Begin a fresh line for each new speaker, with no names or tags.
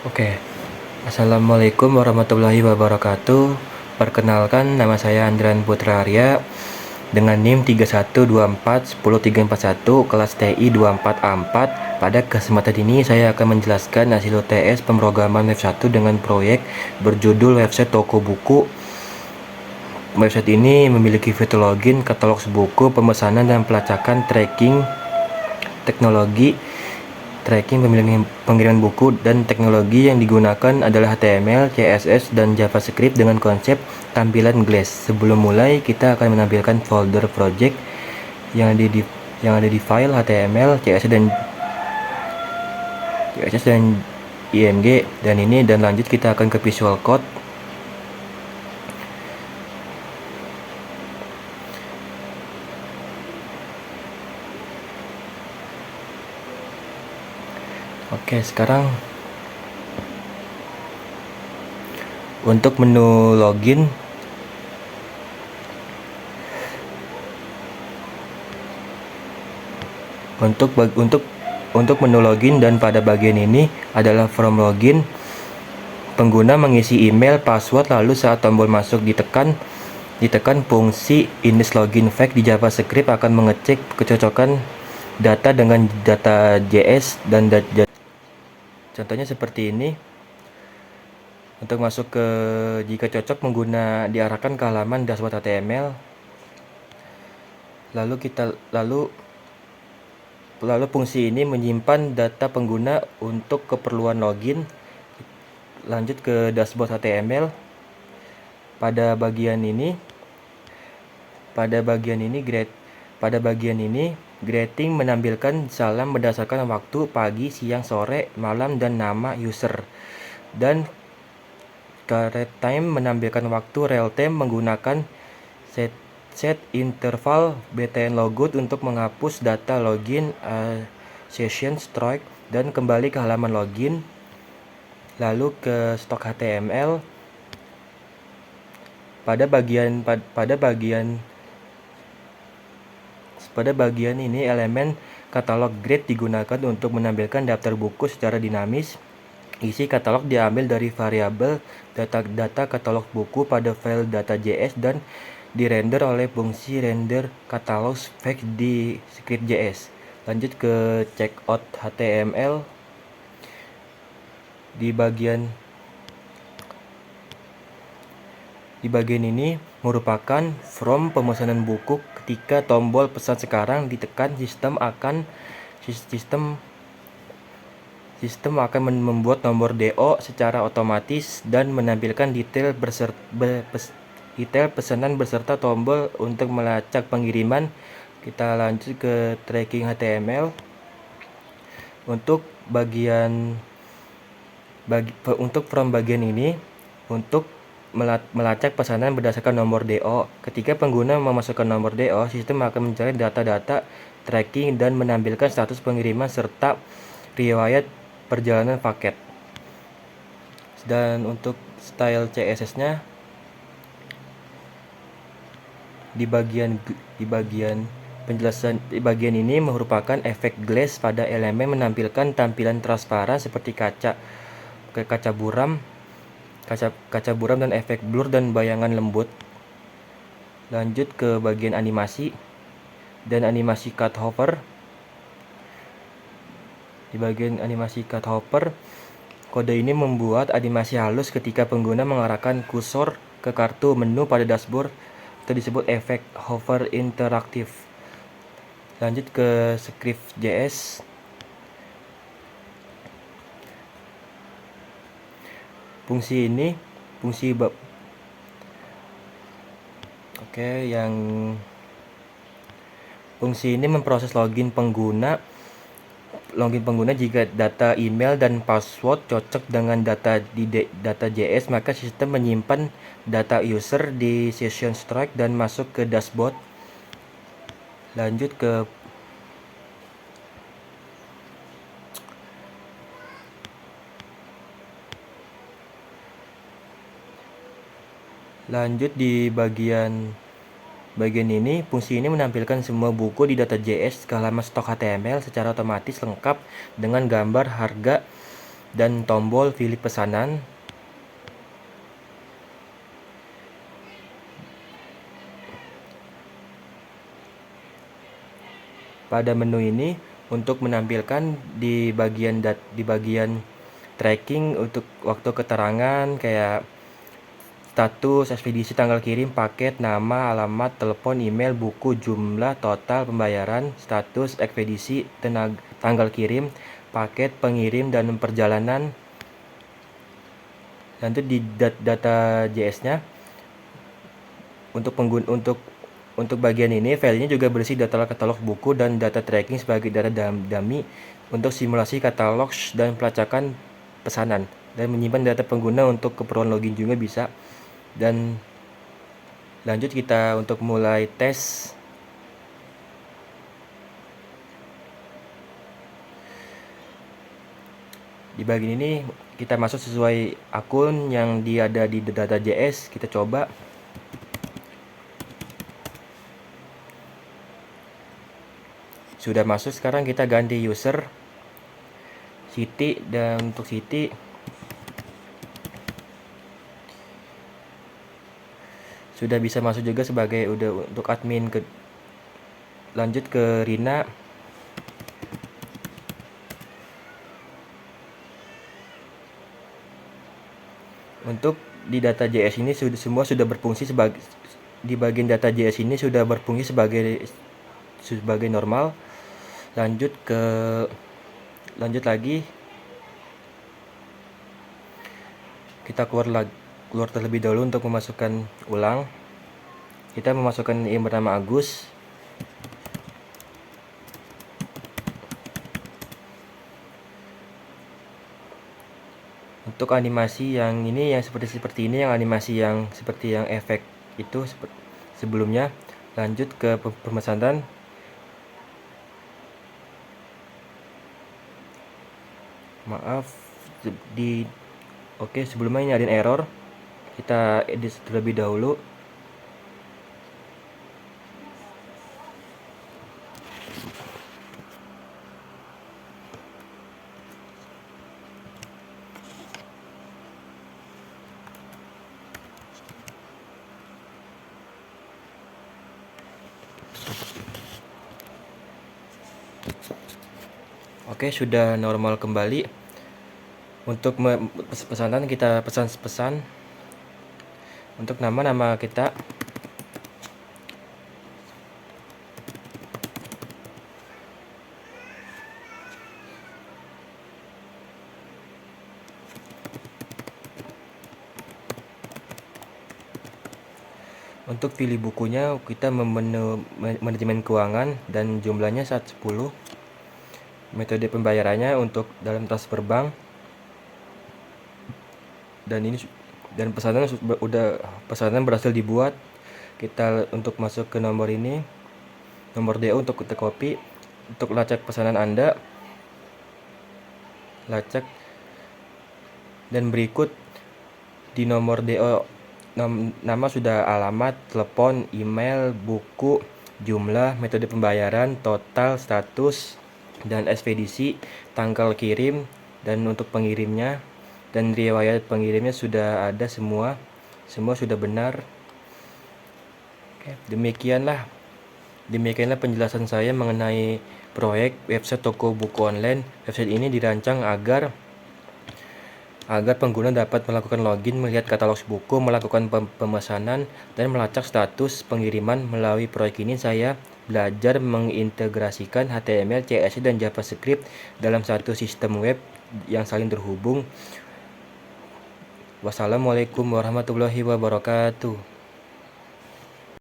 Oke, Assalamualaikum warahmatullahi wabarakatuh. Perkenalkan, nama saya Andrian Putra Arya dengan NIM 3124 10341 kelas TI 24A4. Pada kesempatan ini saya akan menjelaskan hasil UTS pemrograman web 1 dengan proyek berjudul website toko buku. Website ini memiliki fitur login, katalog buku, pemesanan dan pelacakan, teknologi tracking pengiriman buku, dan teknologi yang digunakan adalah HTML, CSS, dan JavaScript dengan konsep tampilan Glass. Sebelum mulai, kita akan menampilkan folder project yang ada di file HTML, CSS dan IMG dan lanjut kita akan ke Visual Code. Oke, sekarang untuk menu login, untuk menu login, dan pada bagian ini adalah from login. Pengguna mengisi email, password, lalu saat tombol masuk ditekan fungsi init login fact di JavaScript akan mengecek kecocokan data dengan data JS dan contohnya seperti ini. Untuk masuk ke jika cocok, pengguna diarahkan ke halaman dashboard HTML. Lalu fungsi ini menyimpan data pengguna untuk keperluan login. Lanjut ke dashboard HTML. Pada bagian ini greeting menampilkan salam berdasarkan waktu pagi, siang, sore, malam, dan nama user. Dan current time menampilkan waktu real time menggunakan set interval btn logout untuk menghapus data login session strike dan kembali ke halaman login. Lalu ke stok HTML. Pada bagian ini elemen katalog grade digunakan untuk menampilkan daftar buku secara dinamis. Isi katalog diambil dari variabel data katalog buku pada file data.js dan dirender oleh fungsi render katalog fact di script.js. Lanjut ke checkout HTML. Di bagian ini merupakan from pemesanan buku. Ketika tombol pesan sekarang ditekan, sistem akan membuat nomor DO secara otomatis dan menampilkan detail pesanan beserta tombol untuk melacak pengiriman. Kita lanjut ke tracking HTML. Untuk from bagian ini untuk melacak pesanan berdasarkan nomor DO. Ketika pengguna memasukkan nomor DO, sistem akan mencari data-data tracking dan menampilkan status pengiriman serta riwayat perjalanan paket. Dan untuk style CSS-nya di bagian penjelasan ini merupakan efek glass pada elemen menampilkan tampilan transparan seperti kaca buram dan efek blur dan bayangan lembut. Lanjut ke bagian animasi dan animasi cut hover. Di bagian animasi cut hover, kode ini membuat animasi halus ketika pengguna mengarahkan kursor ke kartu menu pada dashboard. Itu disebut efek hover interaktif. Lanjut ke script.js. Fungsi ini memproses login pengguna jika data email dan password cocok dengan data di data.js, maka sistem menyimpan data user di session strike dan masuk ke dashboard. Lanjut di bagian ini, fungsi ini menampilkan semua buku di data.js ke halaman stok HTML secara otomatis lengkap dengan gambar, harga, dan tombol pilih pesanan. Pada menu ini untuk menampilkan di bagian tracking untuk waktu keterangan kayak status, ekspedisi, tanggal kirim, paket, nama, alamat, telepon, email, buku, jumlah, total pembayaran, status, ekspedisi, tanggal kirim, paket, pengirim, dan perjalanan. Nanti di data JS-nya untuk bagian ini filenya juga berisi data katalog buku dan data tracking sebagai data dummy untuk simulasi katalog dan pelacakan pesanan, dan menyimpan data pengguna untuk keperluan login juga bisa. Dan lanjut kita untuk mulai tes. Di bagian ini kita masuk sesuai akun yang ada di data JS, kita coba. Sudah masuk, sekarang kita ganti user Siti, dan untuk Siti sudah bisa masuk juga sebagai untuk admin. Lanjut ke Rina. Untuk di data JS ini semua sudah berfungsi di bagian data JS ini sudah berfungsi sebagai normal. Lanjut lagi, kita keluar terlebih dahulu untuk memasukkan ulang. Kita memasukkan yang bernama Agus. Untuk animasi yang ini, yang seperti ini, yang animasi yang seperti yang efek itu sebelumnya. Lanjut ke pemesanan. Maaf, oke, sebelumnya ini ada error, kita edit terlebih dahulu. Oke, sudah normal kembali. Untuk pesanan, kita pesan. Untuk nama kita. Untuk pilih bukunya, kita manajemen keuangan dan jumlahnya 10. Metode pembayarannya untuk dalam transfer bank. Dan pesanan berhasil dibuat. Kita untuk masuk ke nomor ini, nomor DO untuk kita copy. Untuk lacak pesanan Anda, lacak, dan berikut di nomor DO nama sudah, alamat, telepon, email, buku, jumlah, metode pembayaran, total, status, dan ekspedisi, tanggal kirim, dan untuk pengirimnya dan riwayat pengirimnya sudah ada semua sudah benar. Oke, demikianlah penjelasan saya mengenai proyek website toko buku online. Website ini dirancang agar pengguna dapat melakukan login, melihat katalog buku, melakukan pemesanan, dan melacak status pengiriman. Melalui proyek ini saya belajar mengintegrasikan HTML, CSS, dan JavaScript dalam satu sistem web yang saling terhubung. Wassalamualaikum warahmatullahi wabarakatuh.